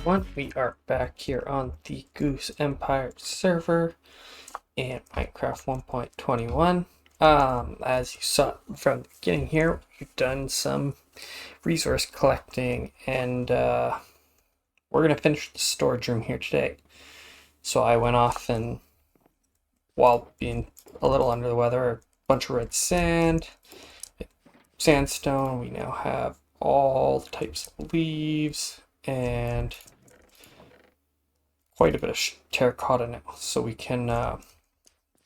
everyone, we are back here on the Goose Empire server in Minecraft 1.21. As you saw from the beginning here, we've done some resource collecting, and we're going to finish the storage room here today. So I went off and, while being a little under the weather, a bunch of red sand, sandstone. We now have all types of leaves and quite a bit of terracotta now, so we can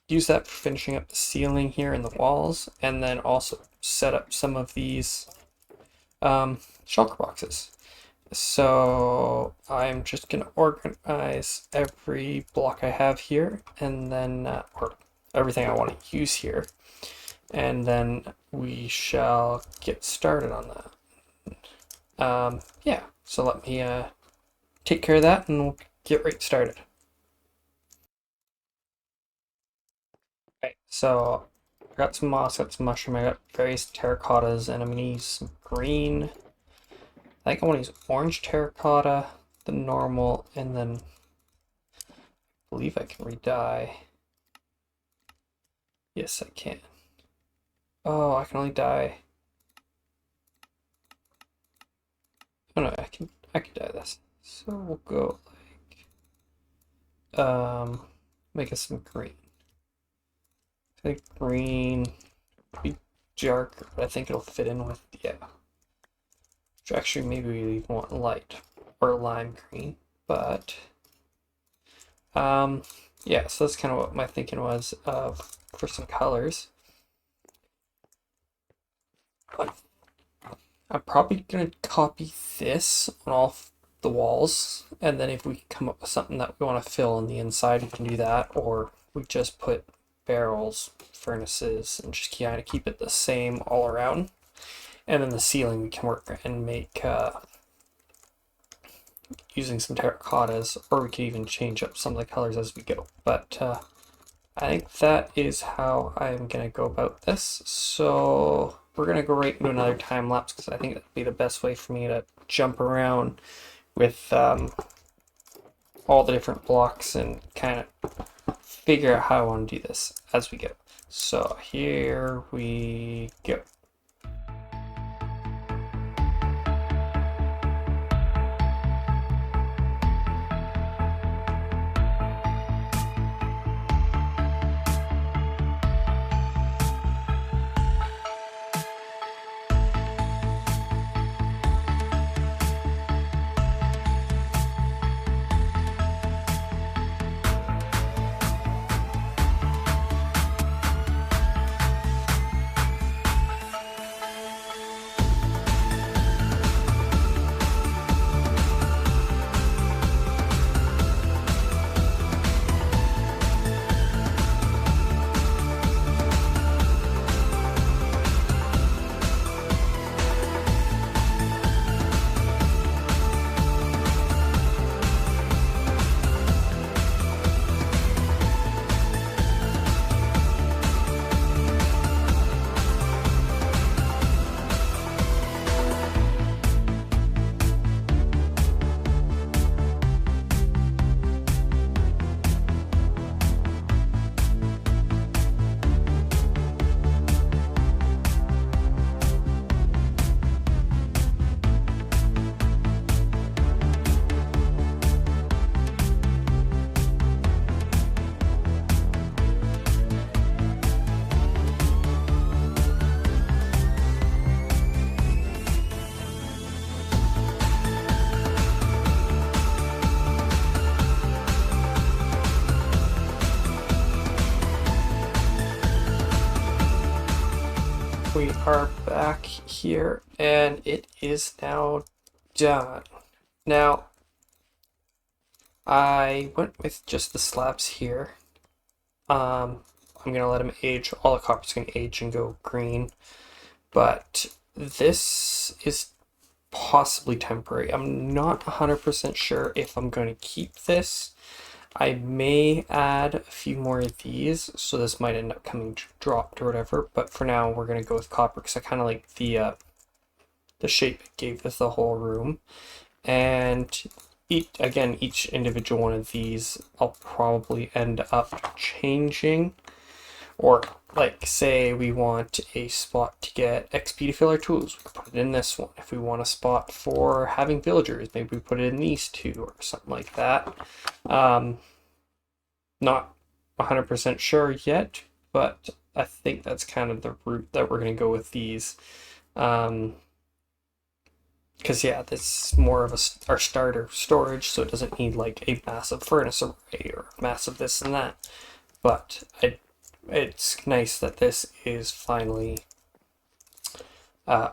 use that for finishing up the ceiling here and the walls, and then also set up some of these shulker boxes. So I'm just going to organize every block I have here, and then or everything I want to use here, and then we shall get started on that. Yeah, so let me take care of that and we'll get right started. Okay, so I got some moss, got some mushroom, I got various terracottas, and I'm gonna use some green. I think I want to use orange terracotta, the normal, and then I believe I can re-dye. Yes, I can. Oh, I can only dye. Oh no, I can dye this. So we'll go like make us some green. I think green would be darker, but I think it'll fit in with, yeah. Which actually maybe we even want light or lime green, but yeah, so that's kind of what my thinking was for some colors. But I'm probably gonna copy this on all the walls, and then if we come up with something that we want to fill on the inside, we can do that, or we just put barrels, furnaces, and just kind of keep it the same all around. And then the ceiling we can work and make using some terracottas, or we could even change up some of the colors as we go. But I think that is how I'm gonna go about this. So we're gonna go right into another time lapse, because I think that'd be the best way for me to jump around with all the different blocks and kind of figure out how I want to do this as we go. So here we go. We are back here, and it is now done. Now, I went with just the slabs here. I'm gonna let them age. All the copper's gonna age and go green, but this is possibly temporary. I'm not 100% sure if I'm going to keep this. I may add a few more of these, so this might end up coming dropped or whatever, but for now we're going to go with copper because I kind of like the shape it gave with the whole room. And each individual one of these I'll probably end up changing. Or, like, say we want a spot to get XP to fill our tools, we can put it in this one. If we want a spot for having villagers, maybe we put it in these two or something like that. Not 100% sure yet, but I think that's kind of the route that we're going to go with these. Because yeah, this is more of our starter storage, so it doesn't need like a massive furnace array or massive this and that. But it's nice that this is finally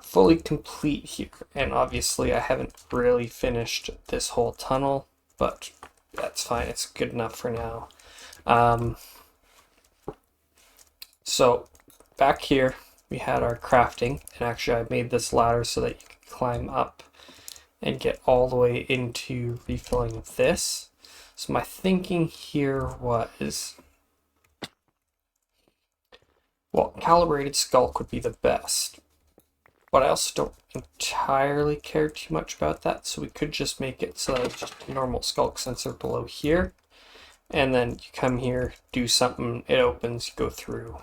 fully complete here. And obviously I haven't really finished this whole tunnel, but that's fine. It's good enough for now. So back here we had our crafting, and actually I made this ladder so that you can climb up and get all the way into refilling this. So my thinking here was, well, calibrated skulk would be the best, but I also don't entirely care too much about that, so we could just make it so that it's just a normal skulk sensor below here, and then you come here, do something, it opens, you go through,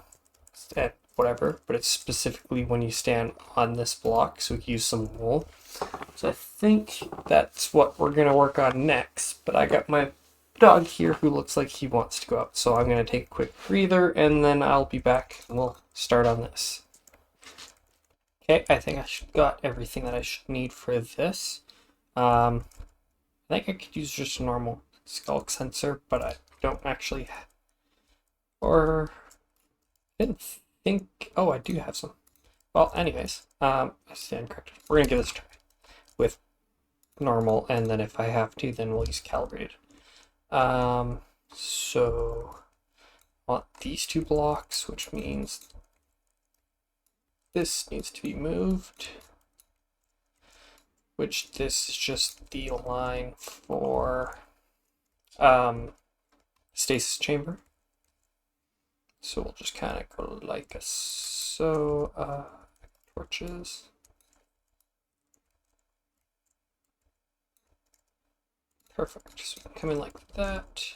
and whatever, but it's specifically when you stand on this block, so we can use some wool. So I think that's what we're going to work on next, but I got my dog here who looks like he wants to go out, so I'm going to take a quick breather and then I'll be back and we'll start on this. Okay, I think I got everything that I should need for this. I think I could use just a normal skulk sensor, but I don't actually, or I didn't think, oh, I do have some. Well, anyways, I stand corrected. We're gonna give this a try with normal, and then if I have to, then we'll use calibrated. So I want these two blocks, which means this needs to be moved, which this is just the line for stasis chamber. So we'll just kind of go like so. Torches. Perfect. So come in like that.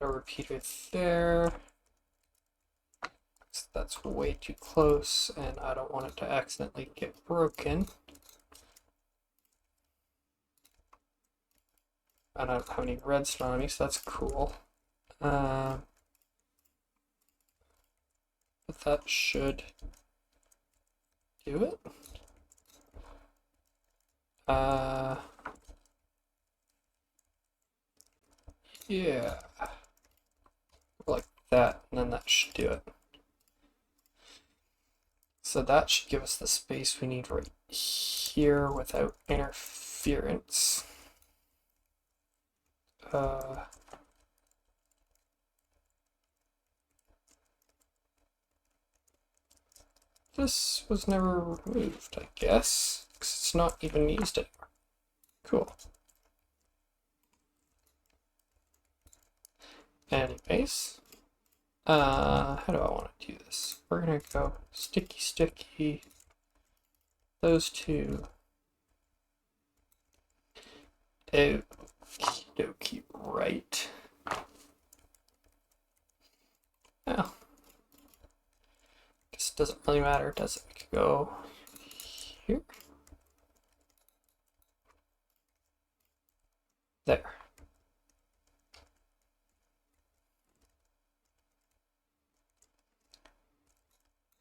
A repeater there. So that's way too close, and I don't want it to accidentally get broken. I don't have any redstone on me, so that's cool. But that should do it. Yeah, like that, and then that should do it. So that should give us the space we need right here without interference. This was never removed, I guess, because it's not even used anymore. Cool. Anyways, how do I want to do this? We're gonna go sticky, sticky, those two. Okie dokie, right. Well, guess it doesn't really matter, does it? We could go here. There.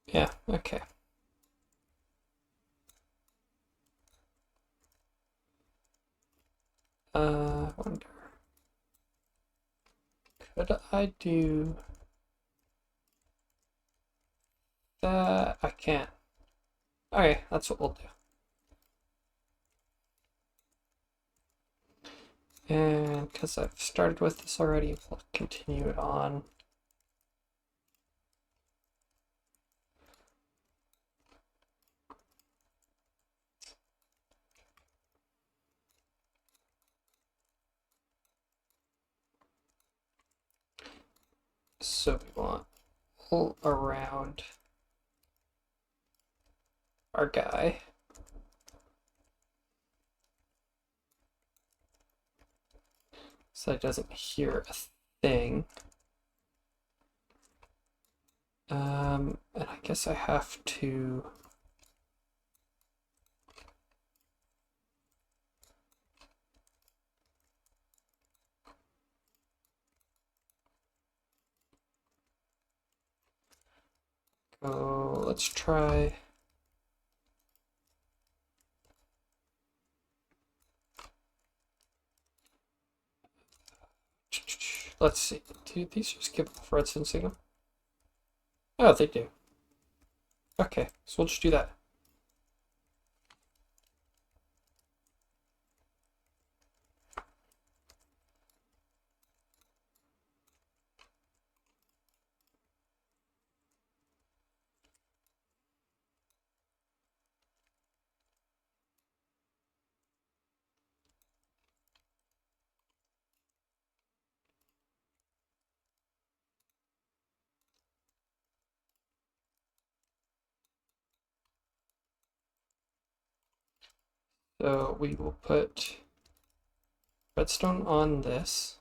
Yeah, okay. Wonder. Could I do that? I can't. Okay, that's what we'll do. And because I've started with this already, we'll continue it on. So we want all around our guy. So it doesn't hear a thing. And I guess I have to... let's try... Let's see. Do these just give off redstone signal? Oh, they do. Okay, so we'll just do that. So we will put redstone on this.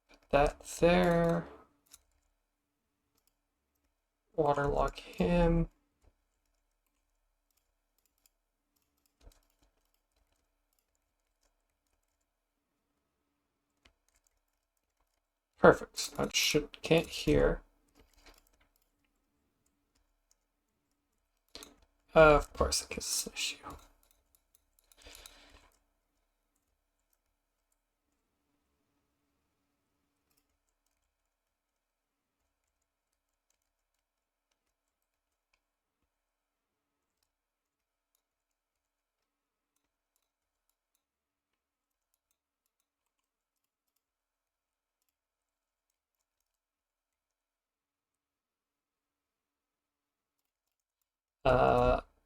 Put that there. Waterlog him. Perfect. That can't hear. Of course, I guess it's an issue.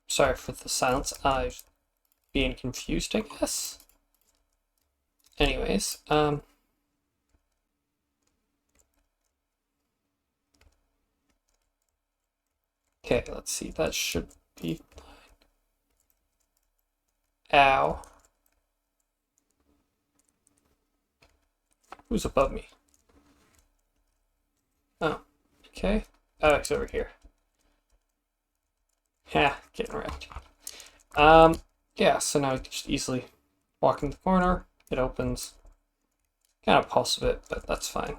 Sorry for the silence. I've been confused, I guess. Anyways, okay, let's see. That should be fine. Ow. Who's above me? Oh, okay. Alex over here. Yeah, getting wrecked. Yeah, so now we can just easily walk in the corner. It opens. Kind of pulse a bit, but that's fine.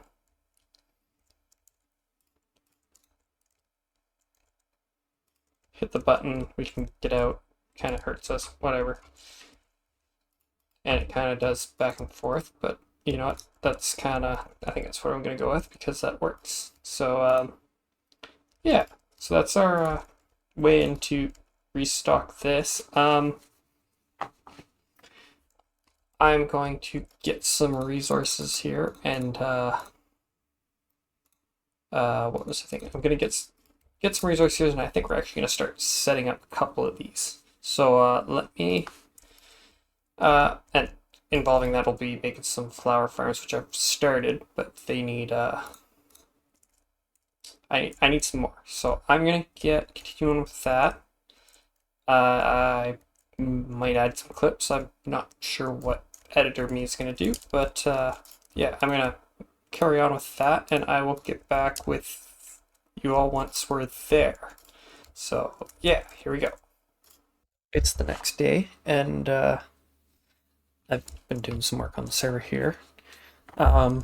Hit the button, we can get out. Kind of hurts us, whatever. And it kind of does back and forth, but you know what? That's kind of, I think that's what I'm going to go with because that works. So, yeah, so that's our way in to restock this. I'm going to get some resources here and what was I thinking? I'm gonna get some resources and I think we're actually gonna start setting up a couple of these. So let me and involving that will be making some flower farms, which I've started, but they need I need some more. So I'm gonna continuing with that. I might add some clips. I'm not sure what editor me is going to do, but yeah, I'm going to carry on with that, and I will get back with you all once we're there. So yeah, here we go. It's the next day, and I've been doing some work on the server here. I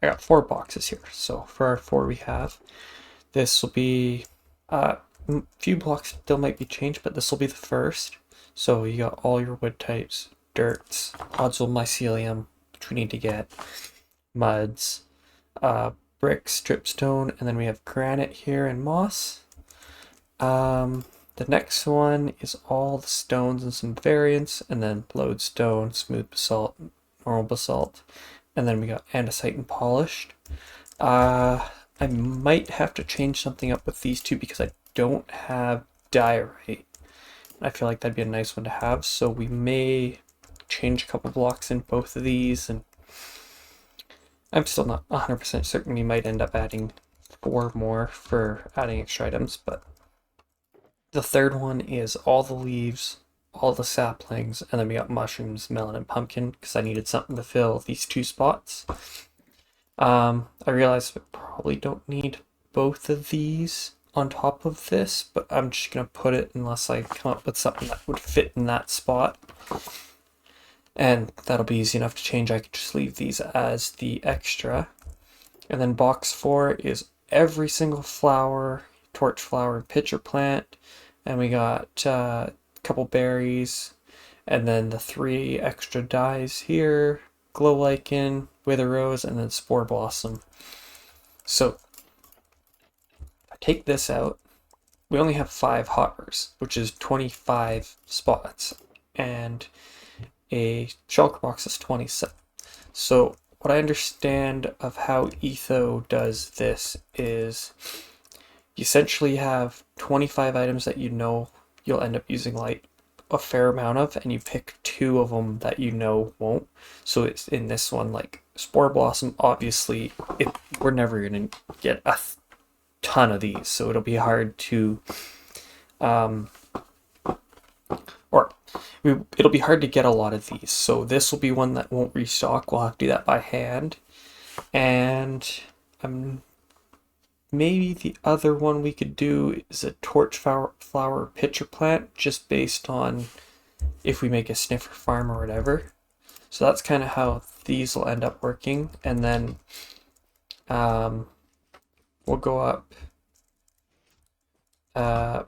got 4 boxes here, so for our 4 we have, this will be a few blocks still might be changed, but this will be the first. So you got all your wood types, dirts, podzol mycelium, which we need to get, muds, brick, stripstone, and then we have granite here and moss. The next one is all the stones and some variants, and then lodestone, smooth basalt, normal basalt, and then we got andesite and polished. I might have to change something up with these two because I don't have diorite. I feel like that'd be a nice one to have, so we may change a couple blocks in both of these and I'm still not 100% certain. We might end up adding 4 more for adding extra items, but the third one is all the leaves, all the saplings, and then we got mushrooms, melon, and pumpkin because I needed something to fill these 2 spots. I realized I probably don't need both of these on top of this, but I'm just gonna put it unless I come up with something that would fit in that spot. And that'll be easy enough to change. I could just leave these as the extra. And then box 4 is every single flower, torch flower, and pitcher plant. And we got a couple berries, and then the 3 extra dyes here, glow lichen, wither rose, and then spore blossom. So if I take this out, we only have 5 hoppers, which is 25 spots, and a shulker box is 27. So what I understand of how E.8 does this is you essentially have 25 items that you know you'll end up using like a fair amount of, and you pick 2 of them that you know won't. So it's in this one, like spore blossom, obviously we're never gonna get a ton of these, so it'll be hard to it'll be hard to get a lot of these. So this will be one that won't restock. We'll have to do that by hand. And maybe the other one we could do is a torch flower pitcher plant, just based on if we make a sniffer farm or whatever. So that's kind of how these will end up working. And then we'll go up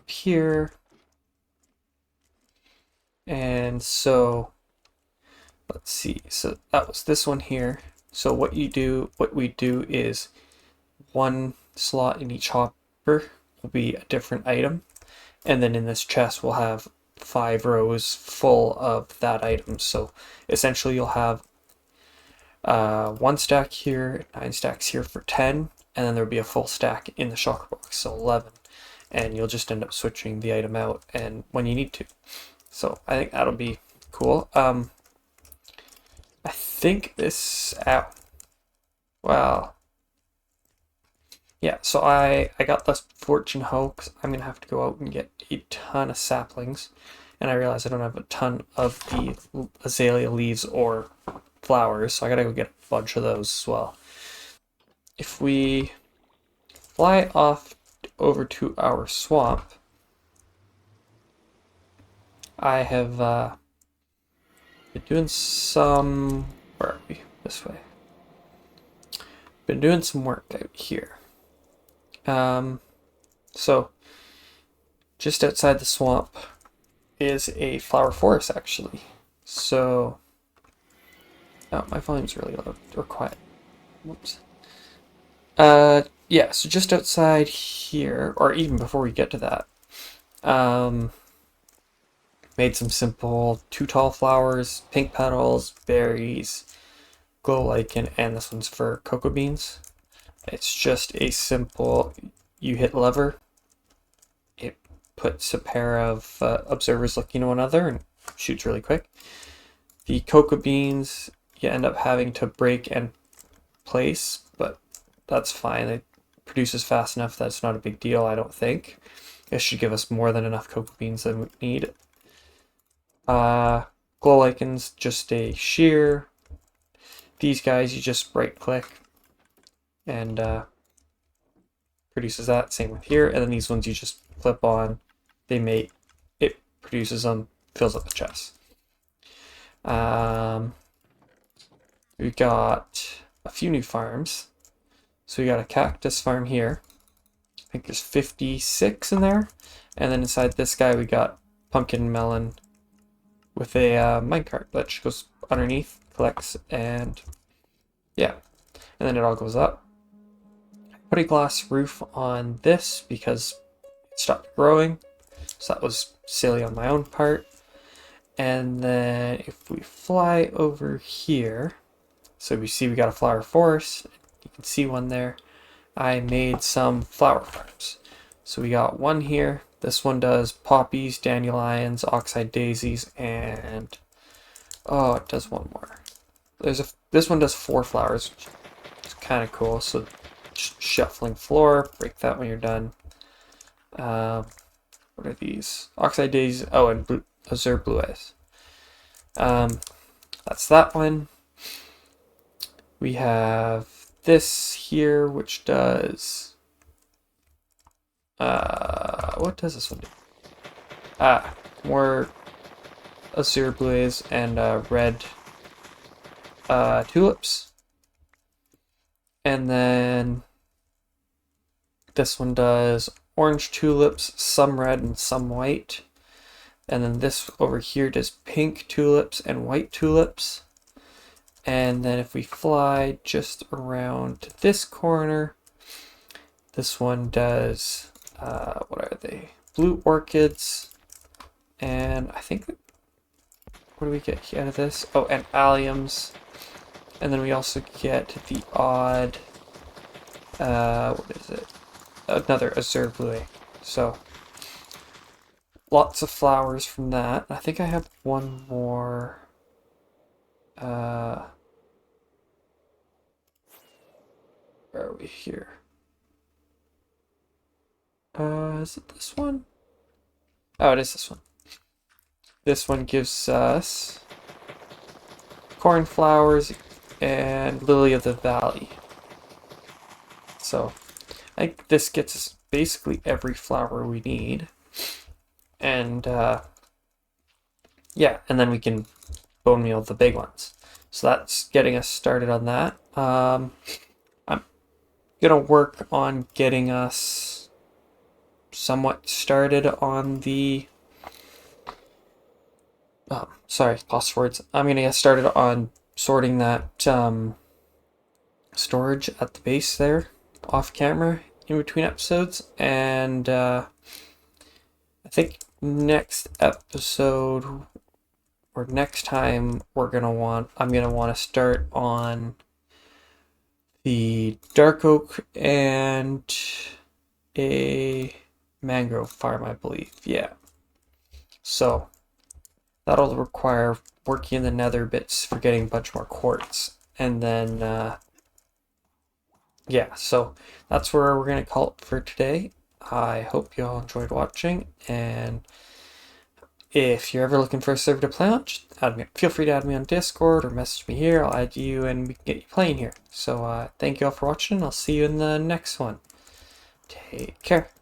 here. And so let's see. So that was this one here. So what we do is 1 slot in each hopper will be a different item, and then in this chest we'll have 5 rows full of that item. So essentially you'll have 1 stack here, 9 stacks here for 10, and then there'll be a full stack in the shulker box, so 11, and you'll just end up switching the item out and when you need to. So I think that'll be cool. I think this out. Well, yeah. So I got this fortune hoe because I'm gonna have to go out and get a ton of saplings, and I realize I don't have a ton of the azalea leaves or flowers, so I gotta go get a bunch of those as well. If we fly off over to our swamp, I have been doing some, where are we? This way. Been doing some work out here. So just outside the swamp is a flower forest actually. So, oh, my volume's really loud or quiet. Whoops. Yeah, so just outside here, or even before we get to that, made some simple 2 tall flowers, pink petals, berries, glow lichen, and this one's for cocoa beans. It's just a simple, you hit lever, it puts a pair of observers looking at one another and shoots really quick. The cocoa beans, you end up having to break and place, but that's fine. It produces fast enough that it's not a big deal, I don't think. It should give us more than enough cocoa beans than we need. Glow lichens, just a shear. These guys, you just right click and produces that. Same with here. And then these ones you just flip on, they mate, it produces them, fills up the chest. We got a few new farms. So we got a cactus farm here. I think there's 56 in there. And then inside this guy we got pumpkin and melon with a minecart that just goes underneath, collects, and yeah. And then it all goes up. I put a glass roof on this because it stopped growing. So that was silly on my own part. And then if we fly over here, so we see we got a flower forest. You can see one there. I made some flower farms. So we got one here. This one does poppies, dandelions, oxeye daisies, and oh, it does one more. This one does 4 flowers. It's kind of cool. So shuffling floor, break that when you're done. What are these? Oxide days. Oh, and blue, azure blue eyes. That's that one. We have this here, which does. What does this one do? More azure blue eyes and red tulips. And then this one does orange tulips, some red and some white. And then this over here does pink tulips and white tulips. And then if we fly just around this corner, this one does, what are they? Blue orchids. And I think, what do we get out of this? Oh, and alliums. And then we also get the odd, what is it? Another azure blue. So, lots of flowers from that. I think I have one more. Where are we here? Is it this one? Oh, it is this one. This one gives us cornflowers and lily of the valley. So, I think this gets us basically every flower we need. And, yeah, and then we can bone meal the big ones. So that's getting us started on that. I'm gonna work on getting us somewhat started on the sorry, lost words. I'm gonna get started on sorting that storage at the base there off camera in between episodes, and I think next episode or next time I'm gonna want to start on the dark oak and a mangrove farm, I believe. Yeah. So that'll require working in the nether bits for getting a bunch more quartz. And then, yeah, so that's where we're going to call it for today. I hope you all enjoyed watching. And if you're ever looking for a server to play on, just feel free to add me on Discord or message me here. I'll add you and we can get you playing here. So thank you all for watching. I'll see you in the next one. Take care.